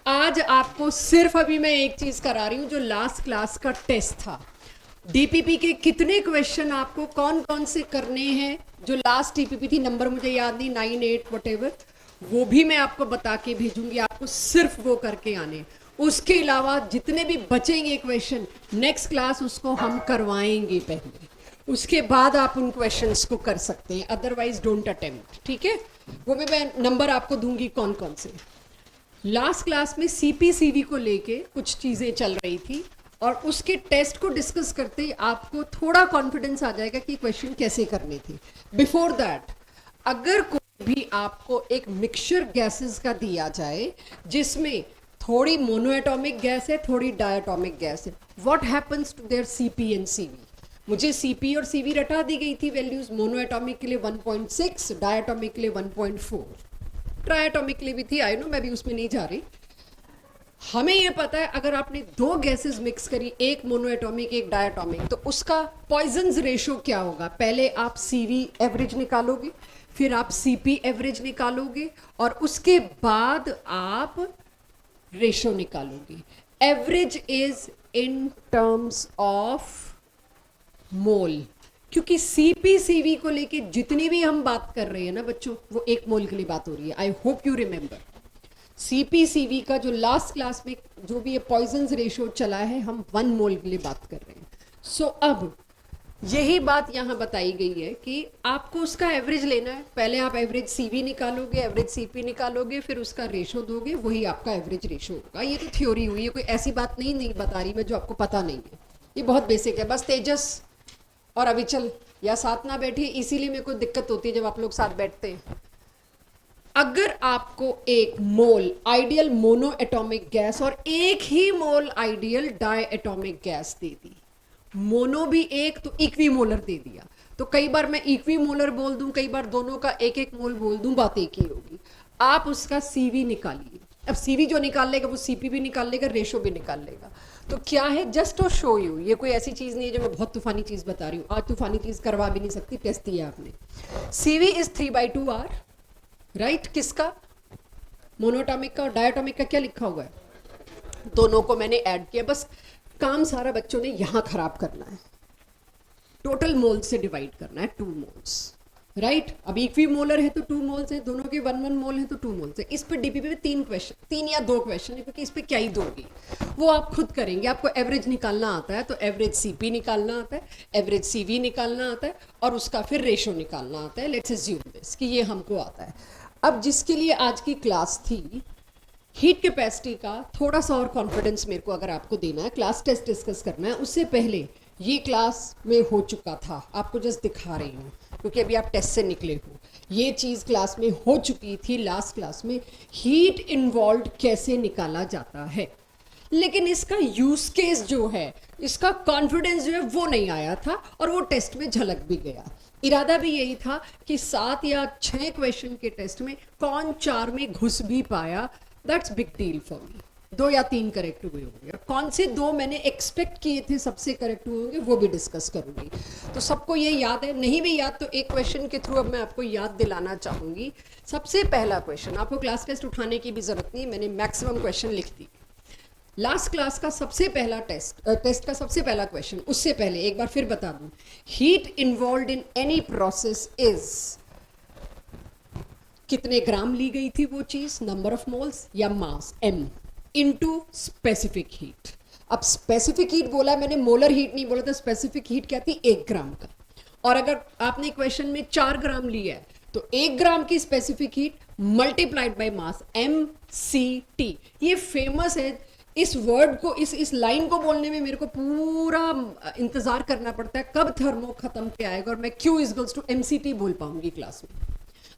आज आपको सिर्फ अभी मैं एक चीज करा रही हूं, जो लास्ट क्लास का टेस्ट था। डीपीपी के कितने क्वेश्चन आपको कौन कौन से करने हैं, जो लास्ट डीपीपी थी, नंबर मुझे याद नहीं, 9 8 वटेवर, वो भी मैं आपको बता के भेजूंगी। आपको सिर्फ वो करके आने, उसके अलावा जितने भी बचेंगे क्वेश्चन नेक्स्ट क्लास उसको हम करवाएंगे पहले, उसके बाद आप उन क्वेश्चंस को कर सकते हैं, अदरवाइज डोंट अटेम्प्ट। ठीक है, वो भी मैं नंबर आपको दूंगी कौन कौन से। लास्ट क्लास में सीपीसीवी को लेके कुछ चीज़ें चल रही थी और उसके टेस्ट को डिस्कस करते ही आपको थोड़ा कॉन्फिडेंस आ जाएगा कि क्वेश्चन कैसे करने थे। बिफोर दैट, अगर कोई भी आपको एक मिक्सचर गैसेस का दिया जाए जिसमें थोड़ी मोनोएटॉमिक गैस है, थोड़ी डायटॉमिक गैस है, what happens to their CP and CV. मुझे सीपी और सीवी रटा दी गई थी वैल्यूज, मोनोएटॉमिक के लिए 1.6, डायटॉमिक के लिए 1.4, ट्राइएटॉमिक के लिए भी थी, आई नो, मैं भी उसमें नहीं जा रही। हमें यह पता है अगर आपने दो गैसेस मिक्स करी, एक मोनोएटॉमिक एक डायटॉमिक, तो उसका पॉइजन्स रेशो क्या होगा। पहले आप सीवी एवरेज निकालोगे, फिर आप सीपी एवरेज निकालोगे और उसके बाद आप रेशो निकालोगे। Average is in terms of mole, क्योंकि सीपीसीवी को लेके जितनी भी हम बात कर रहे हैं ना बच्चों, वो एक मोल के लिए बात हो रही है। आई होप यू रिमेंबर सीपीसीवी का जो लास्ट क्लास में जो भी ये पॉइजन्स रेशियो चला है, हम 1 मोल के लिए बात कर रहे हैं। सो अब यही बात यहाँ बताई गई है कि आपको उसका एवरेज लेना है। पहले आप एवरेज सीवी निकालोगे, एवरेज सीपी निकालोगे, फिर उसका रेशो दोगे, वही आपका एवरेज रेशो होगा। ये तो थ्योरी हुई है, कोई ऐसी बात नहीं बता रही मैं जो आपको पता नहीं है। ये बहुत बेसिक है। बस तेजस और अविचल या साथ ना बैठिए, इसीलिए मेरे को दिक्कत होती है जब आप लोग साथ बैठते हैं। अगर आपको एक मोल आइडियल मोनो एटॉमिक गैस और एक ही मोल आइडियल डाई एटॉमिक गैस दे दी, मोनो भी एक तो इक्विमोलर दे दिया, तो कई बार मैं इक्विमोलर बोल दूं, कई बार दोनों का एक एक मोल बोल दूं, बात एक ही होगी। आप उसका सीवी निकालिए। अब सीवी जो निकाल लेगा वो सीपी भी निकाल लेगा, रेशो भी निकाल लेगा। तो क्या है, जस्ट टू शो यू, ये कोई ऐसी चीज़ नहीं है जो मैं बहुत तूफानी चीज़ बता रही हूँ। आज तूफानी चीज़ करवा भी नहीं सकती, टेस्ट दिया आपने। CV is 3/2R, right. किसका, मोनोटॉमिक का और डायटॉमिक का क्या लिखा हुआ है, दोनों को मैंने ऐड किया। बस काम सारा बच्चों ने यहाँ खराब करना है, टोटल मोल से डिवाइड करना है, 2 मोल्स, राइट। अब इक्विमोलर है तो 2 मोल्स है, दोनों के 1 1 मोल है तो 2 मोल्स है। इस पे डीपीपी में 3 क्वेश्चन, 3 या 2 क्वेश्चन है, क्योंकि इस पे क्या ही दोगी, वो आप खुद करेंगे। आपको एवरेज निकालना आता है तो एवरेज सीपी निकालना आता है, एवरेज सीवी निकालना आता है और उसका फिर रेशो निकालना आता है। लेट्स अज्यूम दिस कि ये हमको आता है। अब जिसके लिए आज की क्लास थी, हीट कैपेसिटी का थोड़ा सा और कॉन्फिडेंस मेरे को अगर आपको देना है, क्लास टेस्ट डिस्कस करना है, उससे पहले ये क्लास में हो चुका था, आपको जस्ट दिखा रही हूँ क्योंकि अभी आप टेस्ट से निकले हो। ये चीज़ क्लास में हो चुकी थी लास्ट क्लास में, हीट इन्वॉल्व कैसे निकाला जाता है, लेकिन इसका यूज केस जो है, इसका कॉन्फिडेंस जो है वो नहीं आया था और वो टेस्ट में झलक भी गया। इरादा भी यही था कि 7 या 6 क्वेश्चन के टेस्ट में कौन 4 में घुस भी पाया, that's big deal for me. 2 या 3 करेक्ट हुए होंगे, कौन से 2 मैंने एक्सपेक्ट किए थे सबसे करेक्ट हुए होंगे वो भी डिस्कस करूंगी। तो सबको ये याद है, नहीं भी याद तो एक क्वेश्चन के थ्रू अब मैं आपको याद दिलाना चाहूंगी। सबसे पहला क्वेश्चन, आपको क्लास टेस्ट उठाने की भी जरूरत नहीं, मैंने मैक्सिमम क्वेश्चन लिख दी। लास्ट क्लास का सबसे पहला टेस्ट का सबसे पहला क्वेश्चन, उससे पहले एक बार फिर बता दूं, heat involve in any process is, कितने ग्राम ली गई थी वो चीज, नंबर ऑफ मोल्स या मास m इनटू स्पेसिफिक हीट। अब स्पेसिफिक हीट बोला मैंने, मोलर हीट नहीं बोला था। स्पेसिफिक हीट क्या थी, 1 ग्राम का, और अगर आपने क्वेश्चन में 4 ग्राम लिया है तो 1 ग्राम की specific heat multiplied by mass, MCT। ये फेमस है, इस वर्ड को, इस लाइन को बोलने में मेरे को पूरा इंतजार करना पड़ता है कब थर्मो खत्म पे आएगा और मैं Q इक्वल्स टू MCT बोल पाऊंगी क्लास में।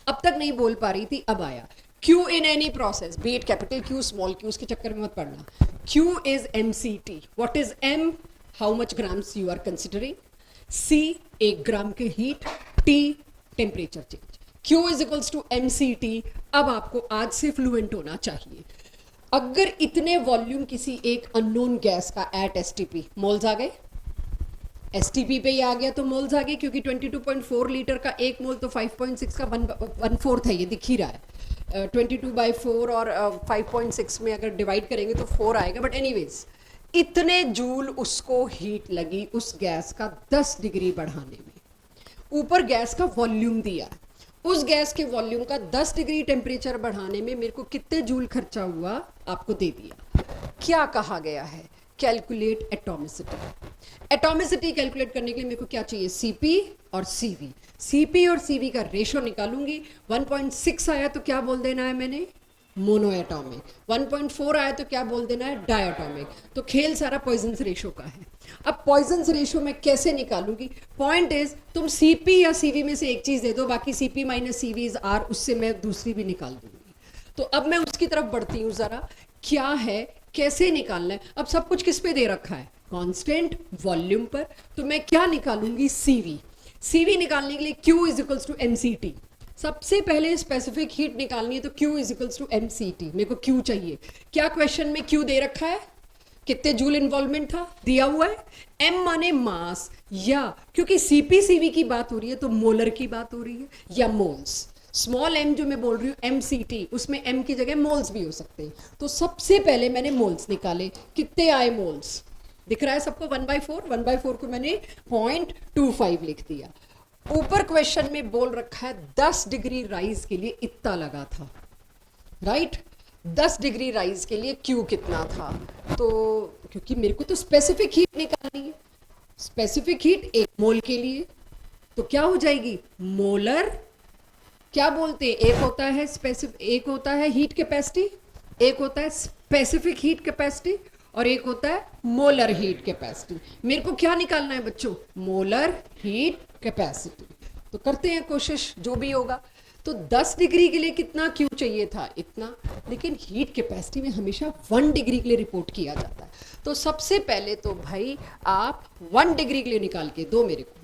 अब तक नहीं बोल पा रही थी, अब आया। Q in any process, be it capital Q small q, उसके चक्कर में मत पड़ना। Q is MCT, what is M, how much grams you are considering, C 1 gram के heat, T temperature change, Q is equals to MCT। अब आपको आज से फ्लुएंट होना चाहिए। अगर इतने वॉल्यूम किसी एक अननोन गैस का एट STP, मोल्स आ गए, STP पे ही आ गया तो मोल्स आ गए, क्योंकि 22.4 लीटर का 1 मोल तो 5.6 का 1/4 है, ये दिख ही रहा है। 22/4 और 5.6 में अगर डिवाइड करेंगे तो 4 आएगा, बट एनीवेज इतने जूल उसको हीट लगी उस गैस का 10 डिग्री बढ़ाने में। ऊपर गैस का वॉल्यूम दिया, उस गैस के वॉल्यूम का 10 डिग्री टेम्परेचर बढ़ाने में मेरे को कितने जूल खर्चा हुआ आपको दे दिया। क्या कहा गया है? Calculate atomicity. एटॉमिसिटी कैलकुलेट करने के लिए मेरे को क्या चाहिए? सीपी और सीवी। सीपी और सीवी का रेशो निकालूंगी। 1.6 आया तो क्या बोल देना है मैंने? Mono atomic. 1.4 आया तो क्या बोल देना है? डायटोमिक। तो खेल सारा पॉइजन्स रेशो का है। अब पॉइजन्स रेशो मैं कैसे निकालूंगी? पॉइंट इज तुम सीपी या सीवी में से एक चीज दे दो, बाकी CP minus CV is R, उससे मैं दूसरी भी निकाल दूंगी। तो अब मैं उसकी तरफ बढ़ती हूँ जरा, क्या है, कैसे निकालना है। अब सब कुछ किस पे दे रखा है? कांस्टेंट वॉल्यूम पर। तो मैं क्या निकालूंगी? सीवी। सीवी निकालने के लिए Q is equals to mCT। सबसे पहले स्पेसिफिक हीट निकालनी है तो Q is equals to mCT। मेरे को Q चाहिए। क्या क्वेश्चन में Q दे रखा है? कितने जूल इन्वॉल्वमेंट था दिया हुआ है। M माने मास, या क्योंकि CpCv की बात हो रही है तो मोलर की बात हो रही है, या मोल्स। स्मॉल m जो मैं बोल रही हूँ mCT, उसमें m की जगह मोल्स भी हो सकते हैं। तो सबसे पहले मैंने मोल्स निकाले। कितने आए मोल्स? दिख रहा है सबको? 1/4। 1/4 को मैंने 0.25 लिख दिया। ऊपर क्वेश्चन में बोल रखा है 10 डिग्री राइज के लिए इतना लगा था, राइट? 10 डिग्री राइज के लिए Q कितना था? तो क्योंकि मेरे को तो स्पेसिफिक हीट निकालनी है, स्पेसिफिक हीट 1 मोल के लिए, तो क्या हो जाएगी? मोलर, क्या बोलते हैं, एक होता है स्पेसिफिक, एक होता है हीट कैपेसिटी, एक होता है स्पेसिफिक हीट कैपेसिटी, और एक होता है मोलर हीट कैपेसिटी। मेरे को क्या निकालना है बच्चों? Molar heat capacity. तो करते हैं कोशिश, जो भी होगा। तो 10 डिग्री के लिए कितना Q चाहिए था? इतना। लेकिन हीट कैपेसिटी में हमेशा 1 डिग्री के लिए रिपोर्ट किया जाता है। तो सबसे पहले तो भाई आप 1 डिग्री के लिए निकाल के दो मेरे को,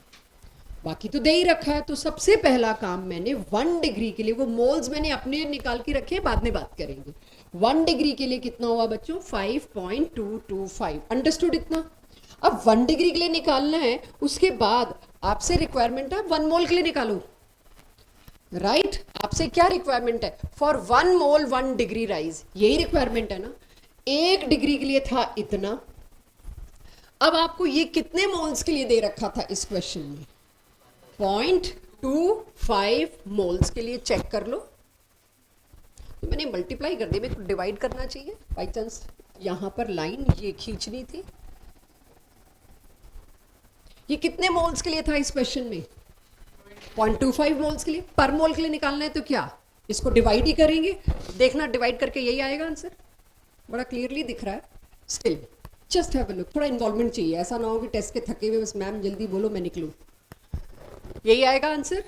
बाकी तो दे ही रखा है। तो सबसे पहला काम मैंने 1 डिग्री के लिए, वो मोल्स मैंने अपने निकाल के रखे, बाद में बात करेंगे। 1 डिग्री के लिए कितना हुआ बच्चों? 5.225। अंडरस्टूड? इतना। अब 1 डिग्री के लिए निकालना है, उसके बाद आपसे रिक्वायरमेंट है 1 मोल के लिए निकालो, राइट? आपसे क्या रिक्वायरमेंट है? फॉर 1 मोल 1 डिग्री राइज, यही रिक्वायरमेंट है ना। 1 डिग्री के लिए था इतना। अब आपको ये कितने मोल्स के लिए दे रखा था इस क्वेश्चन में? 0.25 मोल्स के लिए। चेक कर लो। तो मैंने मल्टीप्लाई कर दिया, मेरे को डिवाइड करना चाहिए, बाई चांस यहां पर लाइन ये खींचनी थी। ये कितने मोल्स के लिए था इस क्वेश्चन में? 0.25 मोल्स के लिए। पर मोल के लिए निकालना है तो क्या, इसको डिवाइड ही करेंगे। देखना, डिवाइड करके यही आएगा आंसर। बड़ा क्लियरली दिख रहा है। Still just have a look. थोड़ा इन्वॉल्वमेंट चाहिए, ऐसा ना हो कि टेस्ट के थके हुए बस मैम जल्दी बोलो मैं निकलूं। यही आएगा आंसर।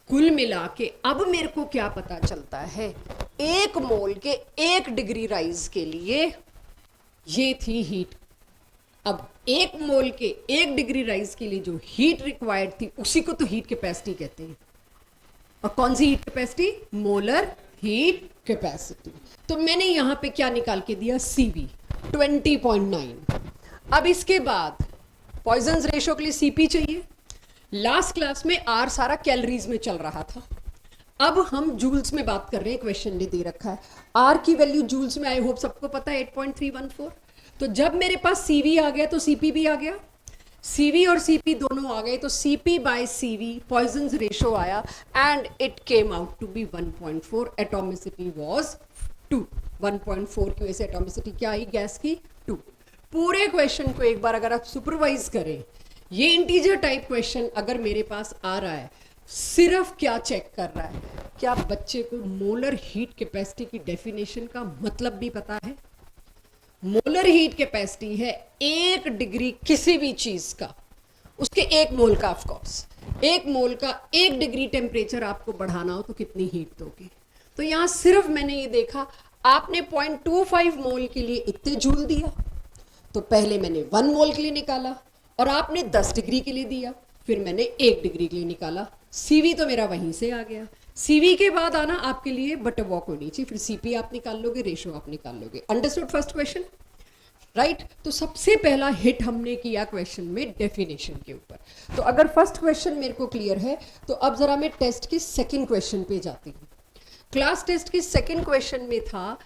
कुल मिला के अब मेरे को क्या पता चलता है? 1 मोल के 1 डिग्री राइज के लिए ये थी हीट। अब 1 मोल के 1 डिग्री राइज के लिए जो हीट रिक्वायर्ड थी उसी को तो हीट कैपेसिटी कहते हैं। और कौन सी heat capacity? Molar heat capacity. तो मैंने यहां पे क्या निकाल के दिया? सीवी 20.9। अब इसके बाद पॉइजन्स रेशो के लिए सीपी चाहिए। लास्ट क्लास में आर सारा कैलोरीज में चल रहा था, अब हम जूल्स में बात कर रहे हैं। क्वेश्चन ने दे रखा है आर की वैल्यू जूल्स में, आई होप सबको पता है 8.314। तो जब मेरे पास सीवी आ गया तो सीपी भी आ गया, सीवी और सीपी दोनों आ गए, तो CP by CV Poisson's ratio आया and it came out to be 1.4। Atomicity was 2। 1.4 की वजह से एटॉमिसिटी क्या आई गैस की? 2। पूरे क्वेश्चन को एक बार अगर आप सुपरवाइज करें, ये इंटीजर टाइप क्वेश्चन अगर मेरे पास आ रहा है, सिर्फ क्या चेक कर रहा है, क्या बच्चे को मोलर हीट कैपेसिटी की डेफिनेशन का मतलब भी पता है? मोलर हीट कैपेसिटी है 1 डिग्री किसी भी चीज का, उसके 1 मोल का, ऑफ कोर्स 1 मोल का 1 डिग्री टेम्परेचर आपको बढ़ाना हो तो कितनी हीट दोगे? तो यहां सिर्फ मैंने ये देखा, आपने 0.25 मोल के लिए इतने जूल दिया, तो पहले मैंने 1 मोल के लिए निकाला, और आपने 10 डिग्री के लिए दिया, फिर मैंने 1 डिग्री के लिए निकाला। सीवी तो मेरा वहीं से आ गया। सीवी के बाद आना आपके लिए बटर वॉक होनी चाहिए, फिर सीपी आप निकाल लोगे, रेशो आप निकाल लोगे। Understood first question, right? तो सबसे पहला हिट हमने किया क्वेश्चन में डेफिनेशन के ऊपर। तो अगर फर्स्ट क्वेश्चन मेरे को क्लियर है, तो अब जरा मैं टेस्ट के सेकंड क्वेश्चन पे जाती हूँ। क्लास टेस्ट के सेकंड क्वेश्चन में था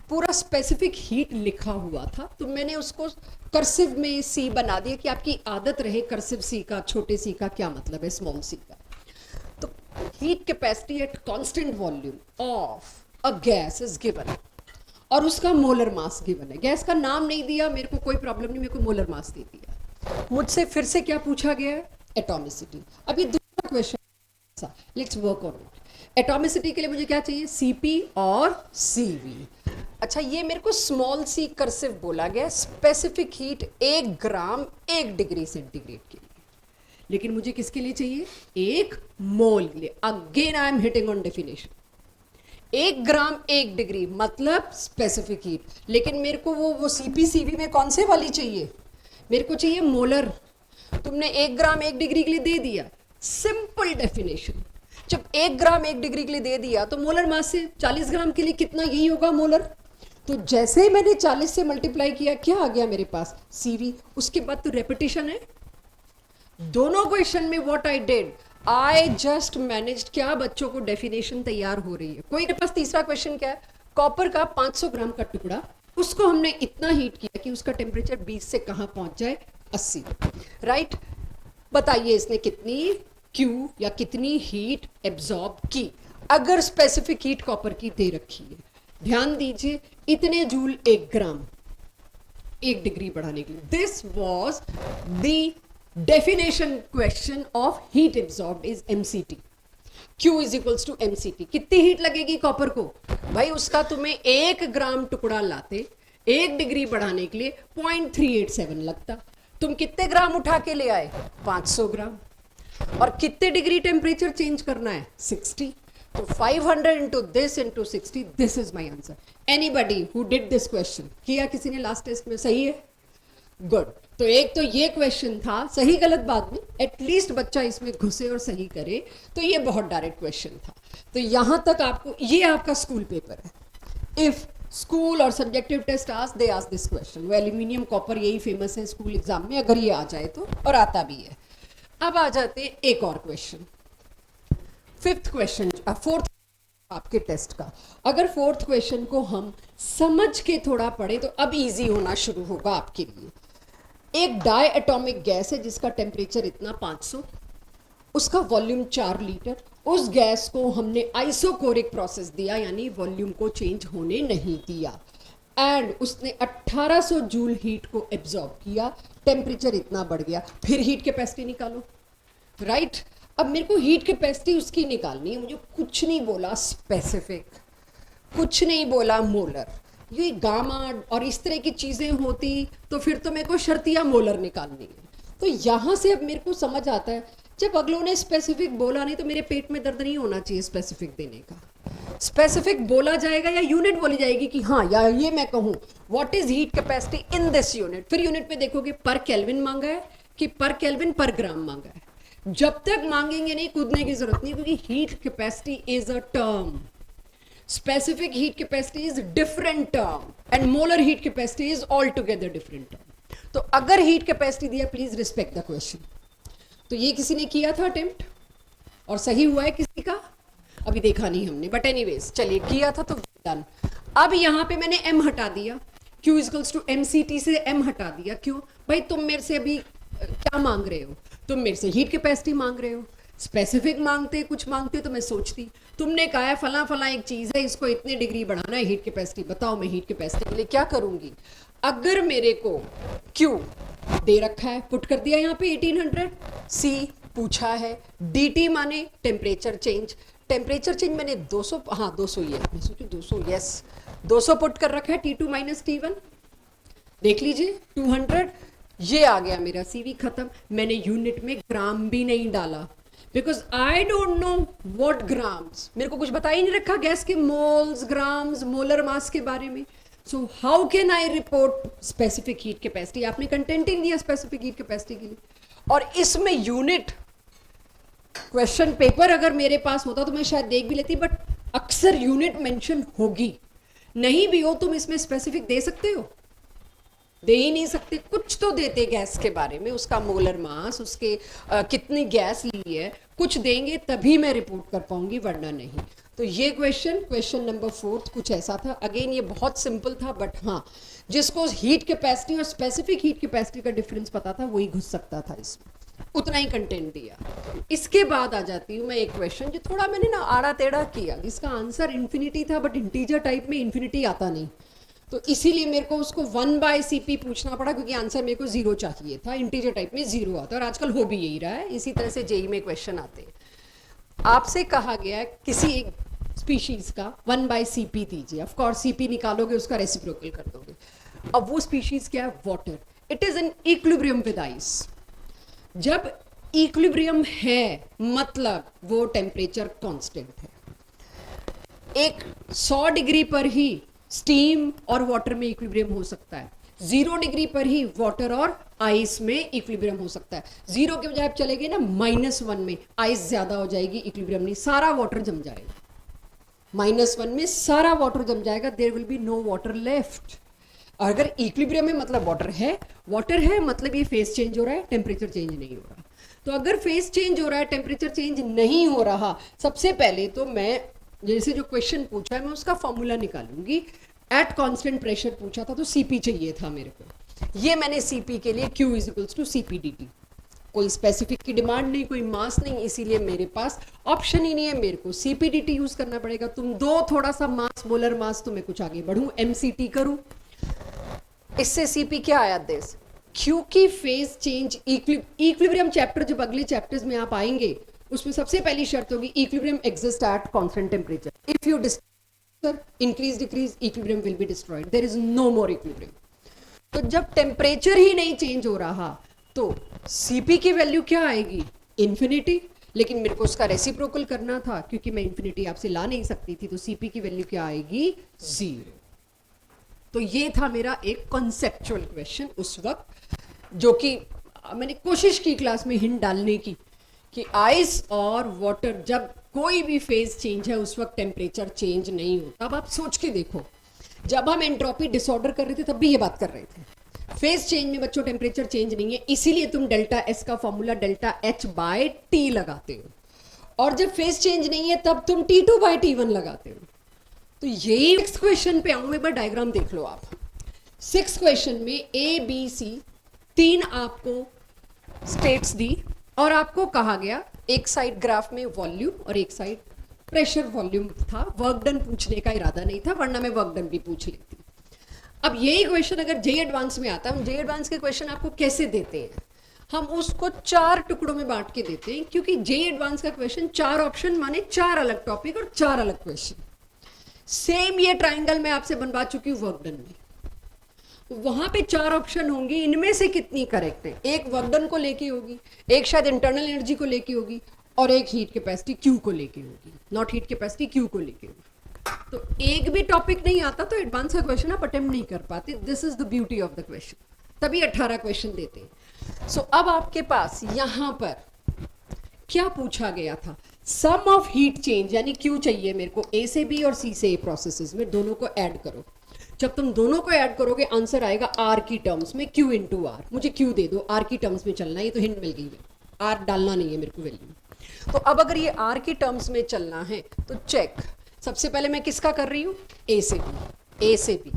पूरा स्पेसिफिक हीट लिखा हुआ था, तो मैंने उसको कर्सिव में सी बना दिया कि आपकी आदत रहे कर्सिव सी का, छोटे सी का क्या मतलब है, स्मॉल सी का। तो heat capacity at constant volume of a gas is given और उसका मोलर मास गिवन है। गैस का नाम नहीं दिया, मेरे को कोई प्रॉब्लम नहीं, मेरे को मोलर मास दे दिया। मुझसे फिर से क्या पूछा गया है? एटॉमिसिटी। अब ये दूसरा question, let's work on it. Atomicity के लिए मुझे क्या चाहिए? सीपी और सीवी। अच्छा, ये मेरे को स्मॉल सी कर्सिव बोला गया, specific heat 1 gram 1 degree centigrade के लिए, लेकिन मुझे किसके लिए चाहिए? 1 मोल के लिए। Again I am hitting on definition. 1 gram 1 degree मतलब स्पेसिफिक हीट, लेकिन मेरे को वो सीपीसीवी में कौन से वाली चाहिए? मेरे को चाहिए मोलर। तुमने 1 ग्राम 1 डिग्री के लिए दे दिया, सिंपल डेफिनेशन। जब 1 ग्राम 1 डिग्री के लिए दे दिया तो मोलर मास से 40 ग्राम के लिए कितना, यही होगा मोलर। तो जैसे ही मैंने 40 से मल्टीप्लाई किया, क्या आ गया मेरे पास? सीवी। उसके बाद तो रेपिटेशन है दोनों क्वेश्चन में। What I did, I just managed. क्या बच्चों को डेफिनेशन तैयार हो रही है? कोई के पास तीसरा क्वेश्चन क्या है? कॉपर का 500 ग्राम का टुकड़ा, उसको हमने इतना हीट किया कि उसका टेम्परेचर 20 से कहां पहुंच जाए? 80। राइट, बताइए इसने कितनी क्यू या कितनी हीट एब्जॉर्ब की? अगर स्पेसिफिक हीट कॉपर की दे रखी है, ध्यान दीजिए, इतने जूल 1 ग्राम 1 डिग्री बढ़ाने के लिए। This was the definition question of heat absorbed is MCT. Q is equals to MCT. कितनी हीट लगेगी कॉपर को? भाई उसका तुम्हें 1 ग्राम टुकड़ा लाते 1 डिग्री बढ़ाने के लिए 0.387 लगता। तुम कितने ग्राम उठा के ले आए? 500 ग्राम। और कितने डिग्री टेम्परेचर चेंज करना है? 60। तो 500 into 60, this is my answer. Anybody who did this question? किया किसी ने लास्ट टेस्ट में? सही है, गुड। तो एक तो ये क्वेश्चन था, सही गलत बाद में, एटलीस्ट बच्चा इसमें घुसे और सही करे। तो ये बहुत डायरेक्ट क्वेश्चन था। तो यहां तक आपको, ये आपका स्कूल पेपर है। इफ स्कूल और subjective test ask, they ask this question. वो एल्यूमिनियम कॉपर यही फेमस है स्कूल एग्जाम में, अगर ये आ जाए तो, और आता भी है। अब आ जाते हैं एक और क्वेश्चन, फिफ्थ क्वेश्चन, फोर्थ आपके टेस्ट का। अगर फोर्थ क्वेश्चन को हम समझ के थोड़ा पढ़े तो अब इजी होना शुरू होगा आपके लिए। एक डाई एटॉमिक गैस है जिसका टेम्परेचर इतना 500, उसका वॉल्यूम 4 लीटर। उस गैस को हमने आइसोकोरिक प्रोसेस दिया, यानी वॉल्यूम को चेंज होने नहीं दिया, एंड उसने 1800 जूल हीट को एब्जॉर्ब किया। टेम्परेचर इतना बढ़ गया, फिर हीट कैपेसिटी निकालो। राइट, अब मेरे को हीट कैपेसिटी उसकी निकालनी है। मुझे कुछ नहीं बोला स्पेसिफिक, कुछ नहीं बोला मोलर, ये गामा और इस तरह की चीज़ें होती तो फिर तो मेरे को शर्तिया मोलर निकालनी है। तो यहाँ से अब मेरे को समझ आता है, जब अगलों ने स्पेसिफिक बोला नहीं तो मेरे पेट में दर्द नहीं होना चाहिए स्पेसिफिक देने का। स्पेसिफिक बोला जाएगा या यूनिट बोली जाएगी कि हाँ, या ये मैं कहूँ what is heat capacity in this unit. फिर यूनिट में देखोगे पर केल्विन मांगा है कि पर केल्विन पर ग्राम मांगा है। जब तक मांगेंगे नहीं, कूदने की जरूरत नहीं, क्योंकि heat capacity is a term, specific heat capacity is different term and molar heat capacity is altogether different term. तो अगर heat capacity दिया, please respect the question. तो ये किसी ने किया था अटेम्प्ट और सही हुआ है किसी का? अभी देखा नहीं हमने, बट एनीवेज चलिए, किया था तो डन। अब यहाँ पे मैंने m हटा दिया, Q इक्वल्स टू mct से m हटा दिया। क्यों भाई? तुम मेरे से अभी क्या मांग रहे हो? तुम मेरे से हीट कैपेसिटी मांग रहे हो। स्पेसिफिक मांगते कुछ मांगते तो मैं सोचती, तुमने कहा है फला फला एक चीज़ है, इसको इतने डिग्री बढ़ाना है हीट कैपेसिटी, बताओ मैं हीट कैपेसिटी के लिए क्या करूंगी। अगर मेरे को Q दे रखा है, पुट कर दिया यहाँ पे 1800, C पूछा है, DT माने टेम्परेचर चेंज। टेम्परेचर चेंज मैंने 200, हाँ 200 ही है, मैं सोचूं 200, यस 200 पुट कर रखा है। T2 माइनस T1 देख लीजिए, 200। ये आ गया मेरा CV खत्म। मैंने यूनिट में ग्राम भी नहीं डाला, because I don't know what grams, मेरे को कुछ बता ही नहीं रखा गैस के मोल्स, ग्राम्स, मोलर मास के बारे में। So how can I report specific heat capacity? आपने कंटेंट ही नहीं दिया स्पेसिफिक हीट कैपेसिटी के लिए, और इसमें यूनिट क्वेश्चन पेपर अगर मेरे पास होता तो मैं शायद देख भी लेती, बट अक्सर यूनिट मेंशन होगी, नहीं भी हो तुम इसमें स्पेसिफिक दे सकते हो? दे ही नहीं सकते। कुछ तो देते गैस के बारे में, उसका मोलर मास, उसके कितनी गैस ली है, कुछ देंगे तभी मैं रिपोर्ट कर पाऊंगी, वरना नहीं। तो ये क्वेश्चन नंबर 4 कुछ ऐसा था। अगेन ये बहुत सिंपल था, बट हाँ जिसको हीट कैपेसिटी और स्पेसिफिक हीट कैपेसिटी का डिफरेंस पता था वही घुस सकता था इसमें, उतना ही कंटेंट दिया। इसके बाद आ जाती हूँ मैं एक क्वेश्चन जो थोड़ा मैंने ना आड़ा टेढ़ा किया, जिसका आंसर इन्फिनिटी था, बट इंटीजर टाइप में इन्फिनिटी आता नहीं, तो इसीलिए मेरे को उसको 1/CP पूछना पड़ा, क्योंकि आंसर मेरे को 0 चाहिए था। इंटीजर टाइप में 0 आता है और आजकल हो भी यही रहा है, इसी तरह से जेई में क्वेश्चन आते हैं। आपसे कहा गया है किसी एक स्पीशीज का 1/CP दीजिए, ऑफ कोर्स CP निकालोगे उसका रेसिप्रोकल कर दोगे। अब वो स्पीशीज क्या है? Water. It is in equilibrium with ice. जब इक्विलिब्रियम है मतलब वो टेम्परेचर कांस्टेंट है। एक 100 डिग्री पर ही स्टीम और वाटर में इक्विलिब्रियम हो सकता है, 0 डिग्री पर ही वाटर और आइस में इक्विलिब्रियम हो सकता है। 0 के बजाय आप चलेंगे ना -1 में, आइस ज्यादा हो जाएगी, इक्विलिब्रियम नहीं, सारा वाटर जम जाएगा। -1 में सारा वाटर जम जाएगा, there will be no water left. अगर इक्विलिब्रियम में मतलब वाटर है मतलब ये फेस चेंज हो रहा है, टेम्परेचर चेंज नहीं हो रहा। तो अगर फेस चेंज हो रहा है, टेम्परेचर चेंज नहीं हो रहा, सबसे पहले तो मैं जैसे जो क्वेश्चन पूछा है मैं उसका फॉर्मूला निकालूंगी। एट कांस्टेंट प्रेशर पूछा था तो CP चाहिए था मेरे को, ये मैंने CP के लिए Q = CP/dt। कोई स्पेसिफिक की डिमांड नहीं, कोई मास नहीं, इसीलिए मेरे पास ऑप्शन ही नहीं है, मेरे को CP/dt यूज करना पड़ेगा। तुम दो थोड़ा सा मास, मोलर मास, तो मैं कुछ आगे बढ़ूं, MCT करूं। इससे CP क्या आया देश, क्योंकि फेज चेंज इक्विलिब्रियम चैप्टर जब अगले चैप्टर्स में आप आएंगे उसमें सबसे पहली शर्त होगी equilibrium exist at constant temperature. If you increase decrease equilibrium will be destroyed, there is no more equilibrium. तो जब टेम्परेचर ही नहीं चेंज हो रहा तो CP की वैल्यू क्या आएगी? इन्फिनिटी। लेकिन मेरे को उसका रेसिप्रोकल करना था, क्योंकि मैं इन्फिनिटी आपसे ला नहीं सकती थी, तो CP की वैल्यू क्या आएगी? 0। तो ये था मेरा एक कॉन्सेप्चुअल क्वेश्चन उस वक्त, जो कि मैंने कोशिश की क्लास में हिंट डालने की कि आइस और वाटर जब कोई भी फेज चेंज है उस वक्त टेम्परेचर चेंज नहीं होता। अब आप सोच के देखो, जब हम एंट्रोपी डिसऑर्डर कर रहे थे तब भी ये बात कर रहे थे, फेज चेंज में बच्चों टेम्परेचर चेंज नहीं है, इसीलिए तुम ΔS का फॉर्मूला ΔH/T लगाते हो, और जब फेज चेंज नहीं है तब तुम T2/T1 लगाते हो। तो यही 6 क्वेश्चन पे आऊं, एक बार डायग्राम देख लो आप। 6 क्वेश्चन में A B C 3 आपको स्टेट्स दी और आपको कहा गया एक साइड ग्राफ में वॉल्यूम और एक साइड प्रेशर वॉल्यूम था। वर्क डन पूछने का इरादा नहीं था, वरना मैं वर्क डन भी पूछ लेती। अब यही क्वेश्चन अगर जे एडवांस में आता है, हम जे एडवांस के क्वेश्चन आपको कैसे देते हैं, हम उसको 4 टुकड़ों में बांट के देते हैं, क्योंकि जे एडवांस का क्वेश्चन 4 ऑप्शन माने 4 अलग टॉपिक और 4 अलग क्वेश्चन। सेम ये ट्राइंगल मैं आपसे बनवा चुकी हूँ वर्क डन में, वहां पे 4 ऑप्शन होंगे, इनमें से कितनी करेक्ट है? एक वर्क डन को लेके होगी, एक शायद इंटरनल एनर्जी को लेके होगी, और एक हीट कैपेसिटी Q को लेके होगी, नॉट हीट कैपेसिटी Q को लेके होगी। तो एक भी टॉपिक नहीं आता तो एडवांस का क्वेश्चन आप अटेम्प्ट नहीं कर पाते। This is the beauty of the question, तभी 18 क्वेश्चन देते हैं। सो अब आपके पास यहां पर क्या पूछा गया था? सम ऑफ हीट चेंज, यानी Q चाहिए मेरे को A से B और C से A प्रोसेसेस में, दोनों को ऐड करो। जब तुम दोनों को ऐड करोगे आंसर आएगा R की टर्म्स में, Q × R। मुझे Q दे दो, R की टर्म्स में चलना है, ये तो हिंट मिल गई है, R डालना नहीं है मेरे को वैल्यू। तो अब अगर ये R की टर्म्स में चलना है तो चेक, सबसे पहले मैं किसका कर रही हूँ? A से B, A से B।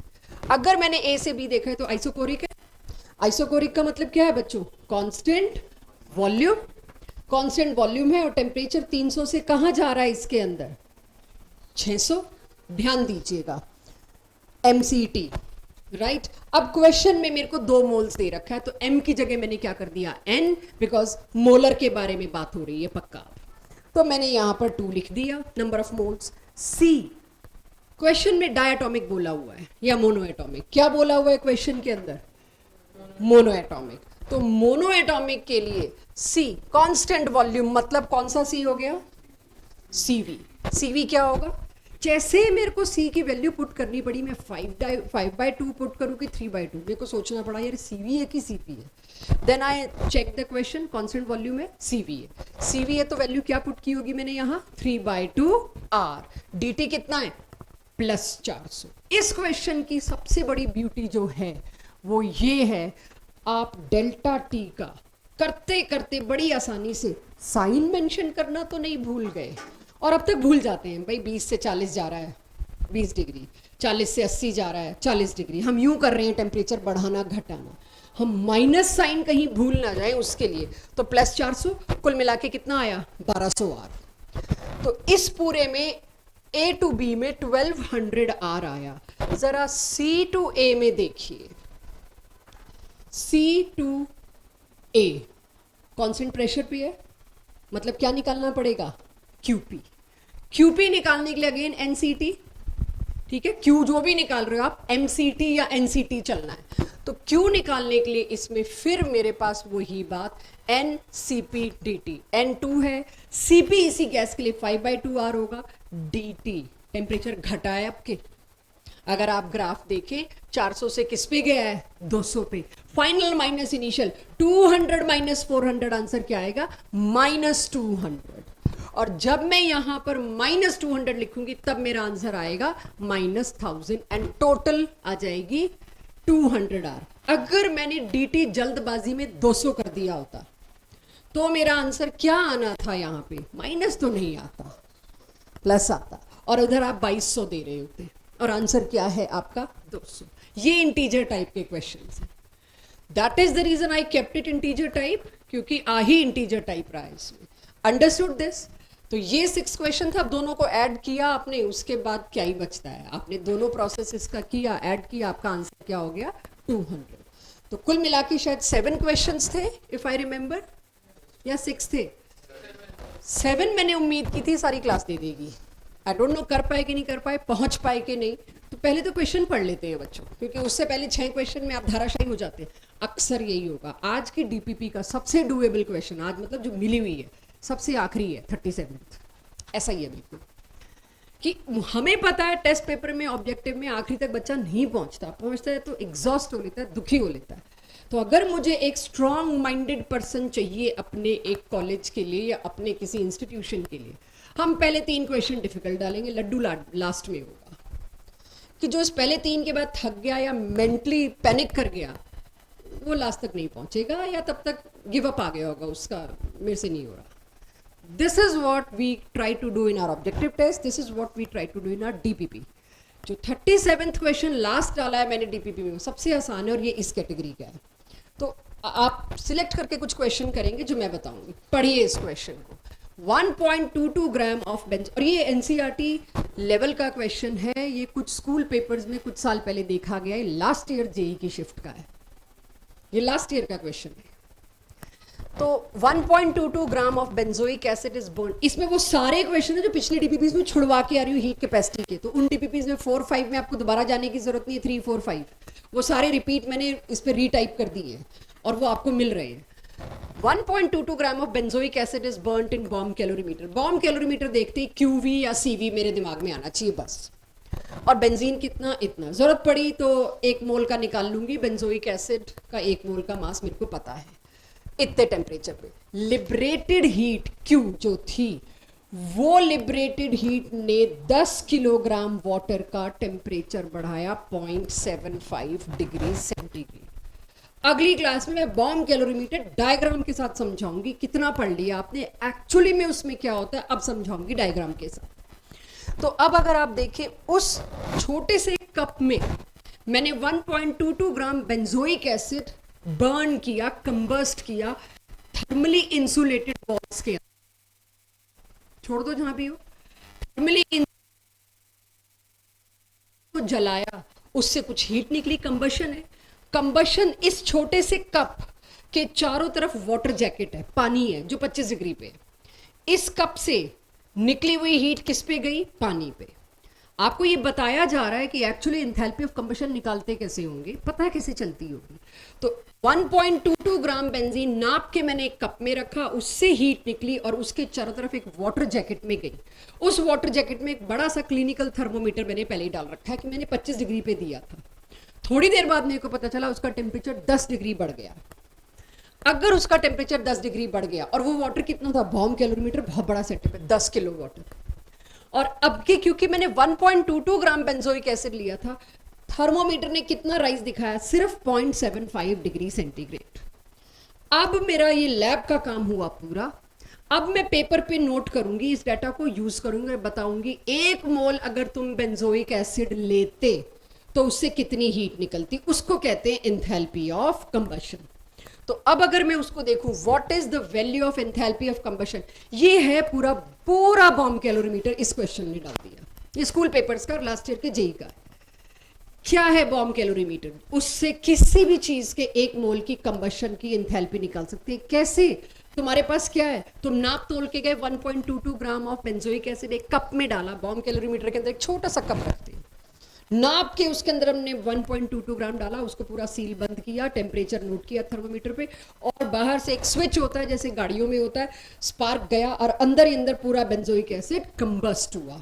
अगर मैंने A से B देखा है तो आइसोकोरिक है। आइसोकोरिक का मतलब क्या है बच्चों? Constant volume. कांस्टेंट वॉल्यूम है और टेम्परेचर 300 से कहाँ जा रहा है इसके अंदर? 600। ध्यान दीजिएगा, MCT, राइट। अब क्वेश्चन में मेरे को 2 मोल्स दे रखा है, तो M की जगह मैंने क्या कर दिया? N, बिकॉज मोलर के बारे में बात हो रही है पक्का, तो मैंने यहां पर 2 लिख दिया, number of moles. C, question में डायटोमिक बोला हुआ है या मोनोएटॉमिक? क्या बोला हुआ है क्वेश्चन के अंदर? मोनोएटॉमिक। तो मोनोएटॉमिक के लिए C, कांस्टेंट वॉल्यूम, मतलब कौन सा C हो गया? CV। CV क्या होगा? जैसे मेरे को C की वैल्यू पुट करनी पड़ी, मैं 5/2 पुट करूँ कि 3/2, मेरे को सोचना पड़ा यार CV है कि CP है। Then I check the question, constant volume है, CV है। CV है तो वैल्यू क्या पुट की होगी मैंने यहाँ? 3/2 R। DT कितना है? +400। इस क्वेश्चन की सबसे बड़ी ब्यूटी जो है वो ये है, आप ΔT का करते करते बड़ी आसानी से साइन मेंशन करना तो नहीं भूल गए, और अब तक भूल जाते हैं भाई 20 से 40 जा रहा है 20 डिग्री, 40 से 80 जा रहा है 40 डिग्री, हम यूं कर रहे हैं टेम्परेचर बढ़ाना घटाना, हम माइनस साइन कहीं भूल ना जाए उसके लिए। तो प्लस 400 कुल मिला के कितना आया 1200 आर। तो इस पूरे में A टू B में 1200 आर आया। जरा C टू A में देखिए, C to A constant pressure पे है, मतलब क्या निकालना पड़ेगा QP। QP निकालने के लिए अगेन NCT, ठीक है, Q जो भी निकाल रहे हो आप MCT या NCT चलना है। तो Q निकालने के लिए इसमें फिर मेरे पास वही बात NCP dt, N2 है, CP इसी गैस के लिए 5/2 R होगा, dt टेम्परेचर घटा है आपके। अगर आप ग्राफ देखें 400 से किस पे गया है 200 पे, final minus initial 200 minus 400 answer क्या आएगा -200। और जब मैं यहां पर -200 लिखूंगी तब मेरा आंसर आएगा -1000 एंड टोटल आ जाएगी 200 आर। अगर मैंने dt जल्दबाजी में 200 कर दिया होता तो मेरा आंसर क्या आना था, यहां पे माइनस तो नहीं आता प्लस आता, और उधर आप 2200 दे रहे होते और आंसर क्या है आपका 200। ये इंटीजर टाइप के क्वेश्चंस हैं। That is the reason I kept it integer type, क्योंकि आ ही इंटीजर टाइप रहा है इसमें। Understood this? तो ये 6 क्वेश्चन था, अब दोनों को ऐड किया आपने, उसके बाद क्या ही बचता है, आपने दोनों प्रोसेस का किया, ऐड किया, आपका आंसर क्या हो गया 200। तो कुल मिला के शायद 7 क्वेश्चंस थे इफ आई रिमेंबर, या 6 थे, 7 मैंने उम्मीद की थी सारी क्लास दे देगी। आई डोंट नो कर पाए कि नहीं कर पाए, पहुंच पाए कि नहीं। तो पहले तो क्वेश्चन पढ़ लेते हैं बच्चों, क्योंकि उससे पहले 6 क्वेश्चन में आप धाराशायी हो जाते हैं, अक्सर यही होगा। आज की डीपीपी का सबसे डूएबल क्वेश्चन, आज मतलब जो मिली हुई है सबसे आखिरी है 37th, ऐसा ही है बिल्कुल, कि हमें पता है टेस्ट पेपर में ऑब्जेक्टिव में आखिरी तक बच्चा नहीं पहुंचता है तो एग्जॉस्ट हो लेता है, दुखी हो लेता है। तो अगर मुझे एक स्ट्रांग माइंडेड पर्सन चाहिए अपने एक कॉलेज के लिए या अपने किसी इंस्टीट्यूशन के लिए, हम पहले 3 क्वेश्चन डिफिकल्ट डालेंगे, लड्डू लास्ट में होगा। कि जो इस पहले 3 के बाद थक गया या मेंटली पैनिक कर गया वो लास्ट तक नहीं पहुंचेगा, या तब तक गिव अप आ गया होगा, उसका मेरे से नहीं हो रहा। This is what we try to do in our objective test. This is what we try to do in our DPP. जो 37th क्वेश्चन लास्ट डाला है मैंने DPP में, सबसे आसान है और ये इस कैटेगरी का है। तो आप सिलेक्ट करके कुछ क्वेश्चन करेंगे जो मैं बताऊंगी, पढ़िए इस क्वेश्चन को। 1.22 ग्राम ऑफ बेंज, और ये NCERT लेवल का क्वेश्चन है, ये कुछ स्कूल पेपर्स में कुछ साल पहले देखा गया है, लास्ट ईयर जेई की शिफ्ट का है, ये लास्ट ईयर का क्वेश्चन है। तो 1.22 gram of benzoic acid is burn, इसमें वो सारे क्वेश्चन है जो पिछले डीपीपीज में छुड़वा के आ रही हूँ हीट कैपेसिटी के, तो उन डीपीपीज में 4, 5 में आपको दोबारा जाने की जरूरत नहीं है, 3, 4, 5 वो सारे रिपीट मैंने इस पर रीटाइप कर दिए हैं और वो आपको मिल रहे हैं। 1.22 gram of benzoic acid is burn in bomb calorimeter. Bomb calorimeter देखते ही QV या CV मेरे दिमाग में आना चाहिए बस, और बेंजीन कितना, इतना, जरूरत पड़ी तो 1 मोल का निकाल लूंगी, बेंजोइक एसिड का 1 मोल का मास मेरे को पता है, इतने टेम्परेचर पे लिबरेटेड हीट Q जो थी, वो लिबरेटेड हीट ने 10 किलोग्राम वाटर का टेम्परेचर बढ़ाया 0.75 डिग्री सेंटीग्रेड। अगली क्लास में मैं बॉम्ब कैलोरीमीटर डायग्राम के साथ समझाऊंगी, कितना पढ़ लिया आपने, एक्चुअली में उसमें क्या होता है अब समझाऊंगी डायग्राम के साथ। तो अब अगर आप देखें उस छोटे से कप में मैंने 1.22 ग्राम बेंजोइक एसिड बर्न किया, कंबस्ट किया थर्मली इंसुलेटेड वॉल्स के, छोड़ दो जहां भी हो, थर्मली को जलाया, उससे कुछ हीट निकली, कंबशन है। कंबशन इस छोटे से कप के चारों तरफ वाटर जैकेट है, पानी है जो 25 डिग्री पे है। इस कप से निकली हुई हीट किस पे गई, पानी पे। आपको ये बताया जा रहा है कि एक्चुअली एंथैल्पी ऑफ कंबशन निकालते कैसे होंगे, पता है कैसे चलती होगी। तो 1.22 ग्राम बेंजीन नाप के मैंने एक कप में रखा, उससे हीट निकली और उसके चारों तरफ एक वाटर जैकेट में गई। उस वाटर जैकेट में एक बड़ा सा क्लिनिकल थर्मोमीटर मैंने पहले ही डाल रखा है कि मैंने 25 डिग्री पे दिया था। थोड़ी देर बाद मेरे को पता चला उसका टेम्परेचर 10 डिग्री बढ़ गया। अगर उसका टेम्परेचर 10 डिग्री बढ़ गया और वो वाटर कितना था, बॉम्ब कैलोरीमीटर बहुत बड़ा सेटअप है, 10 किलो वाटर, और अब के क्योंकि मैंने 1.22 ग्राम बेंजोइक एसिड लिया था, थर्मोमीटर ने कितना राइज दिखाया, सिर्फ 0.75 डिग्री सेंटीग्रेड। अब मेरा ये लैब का काम हुआ पूरा। अब मैं पेपर पे नोट करूंगी, इस डाटा को यूज करूंगी और बताऊंगी 1 मोल अगर तुम बेंजोइक एसिड लेते तो उससे कितनी हीट निकलती, उसको कहते हैं एंथैल्पी ऑफ कंबशन। तो अब अगर मैं उसको देखूं, what is the value of enthalpy of combustion, ये है पूरा पूरा बॉम्ब कैलोरीमीटर इस क्वेश्चन में डाल दिया, ये स्कूल पेपर्स का और लास्ट ईयर के जेई का। क्या है बॉम्ब कैलोरीमीटर, उससे किसी भी चीज के 1 मोल की कंबशन की एंथैल्पी निकाल सकते हैं। कैसे, तुम्हारे पास क्या है, तुम नाप तोल के गए 1.22 ग्राम ऑफ बेंजोइक एसिड एक कप में डाला, बॉम्ब कैलोरीमीटर के अंदर एक छोटा सा कप रखते हैं, नाप के उसके अंदर हमने 1.22 ग्राम डाला, उसको पूरा सील बंद किया, टेम्परेचर नोट किया थर्मोमीटर पे, और बाहर से एक स्विच होता है जैसे गाड़ियों में होता है, स्पार्क गया और अंदर ही अंदर पूरा बेंजोइक एसिड कंबस्ट हुआ।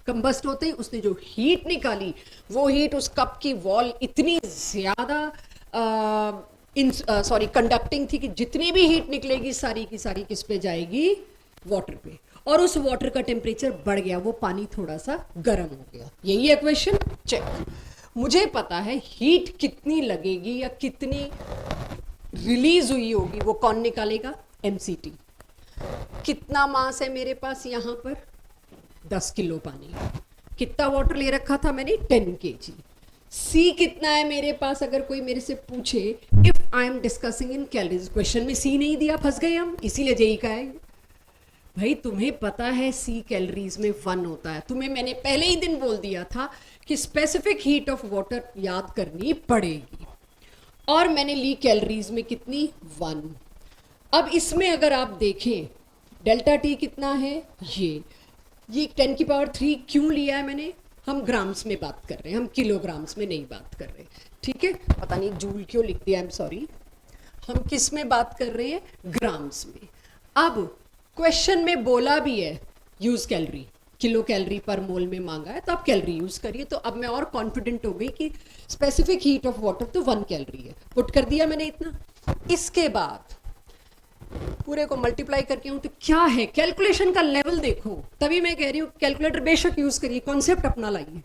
कंबस्ट होते ही उसने जो हीट निकाली, वो हीट उस कप की वॉल इतनी ज्यादा कंडक्टिंग थी कि जितनी भी हीट निकलेगी सारी की सारी किस पे जाएगी, वाटर पे, और उस वाटर का टेम्परेचर बढ़ गया, वो पानी थोड़ा सा गर्म हो गया। यही है क्वेश्चन, चेक। मुझे पता है हीट कितनी लगेगी या कितनी रिलीज हुई होगी, वो कौन निकालेगा, एमसीटी। कितना मास है मेरे पास यहां पर, 10 किलो पानी। कितना वाटर ले रखा था मैंने, 10 kg। सी कितना है मेरे पास, अगर कोई मेरे से पूछे if I am discussing in calories, question में सी नहीं दिया, फंस गए हम, इसीलिए जेई का है। भाई तुम्हें पता है सी कैलोरीज में 1 होता है, तुम्हें मैंने पहले ही दिन बोल दिया था कि स्पेसिफिक हीट ऑफ वाटर याद करनी पड़ेगी, और मैंने ली कैलोरीज में कितनी, 1। अब इसमें अगर आप देखें डेल्टा टी कितना है, ये 10 की पावर 3 क्यों लिया है मैंने, हम ग्राम्स में बात कर रहे हैं, हम किलोग्राम्स में नहीं बात कर रहे, ठीक है। पता नहीं जूल क्यों लिख दिया, आई एम सॉरी। हम किस में बात कर रहे हैं, ग्राम्स में। अब क्वेश्चन में बोला भी है यूज कैलोरी, किलो कैलोरी पर मोल में मांगा है, तो आप कैलोरी यूज करिए। तो अब मैं और कॉन्फिडेंट हो गई कि स्पेसिफिक हीट ऑफ वाटर तो 1 कैलोरी है, पुट कर दिया मैंने इतना। इसके बाद पूरे को मल्टीप्लाई करके हूं तो क्या है, कैलकुलेशन का लेवल देखो, तभी मैं कह रही हूं कैलकुलेटर बेशक यूज करिए, कॉन्सेप्ट अपना लाइए।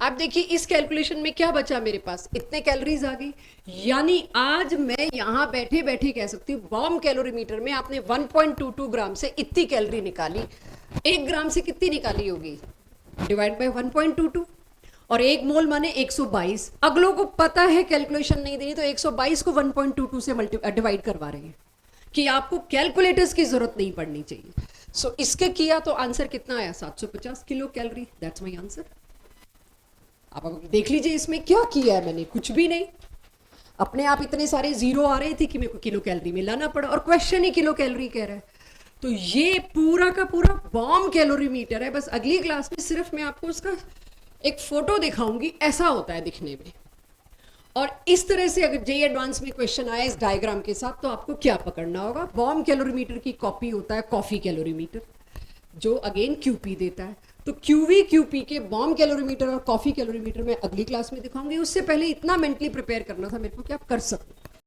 आप देखिए इस कैलकुलेशन में क्या बचा मेरे पास, इतने कैलोरीज आ गई, यानी आज मैं यहां बैठे बैठे कह सकती हूँ बॉम्ब कैलोरीमीटर में आपने 1.22 ग्राम से इतनी कैलोरी निकाली, 1 ग्राम से कितनी निकाली होगी, डिवाइड बाय 1.22, और 1 मोल माने 122। अगलों को पता है कैलकुलेशन नहीं देनी, तो 122 को 1.22 से डिवाइड करवा रहे हैं कि आपको कैलकुलेटर्स की जरूरत नहीं पड़नी चाहिए। सो इसके किया तो आंसर कितना आया, 750 kilo calorie, that's my answer. आप देख लीजिए इसमें क्या किया है मैंने, कुछ भी नहीं, अपने आप इतने सारे जीरो आ रहे थे कि मेरे को किलो कैलोरी में लाना पड़ा, और क्वेश्चन ही किलो कैलोरी कह रहा है। तो ये पूरा का पूरा बॉम्ब कैलोरीमीटर है। बस अगली क्लास में सिर्फ मैं आपको उसका एक फोटो दिखाऊंगी, ऐसा होता है दिखने में। और इस तरह से अगर जेई एडवांस में क्वेश्चन आया इस डायग्राम के साथ, तो आपको क्या पकड़ना होगा, बॉम्ब कैलोरीमीटर की कॉपी होता है कॉफी कैलोरीमीटर, जो अगेन क्यूपी देता है। तो क्यूवी क्यूपी के बॉम्ब कैलोरीमीटर और कॉफी कैलोरीमीटर में अगली क्लास में दिखाऊंगी। उससे पहले इतना मेंटली प्रिपेयर करना था मेरे को कि आप कर सकते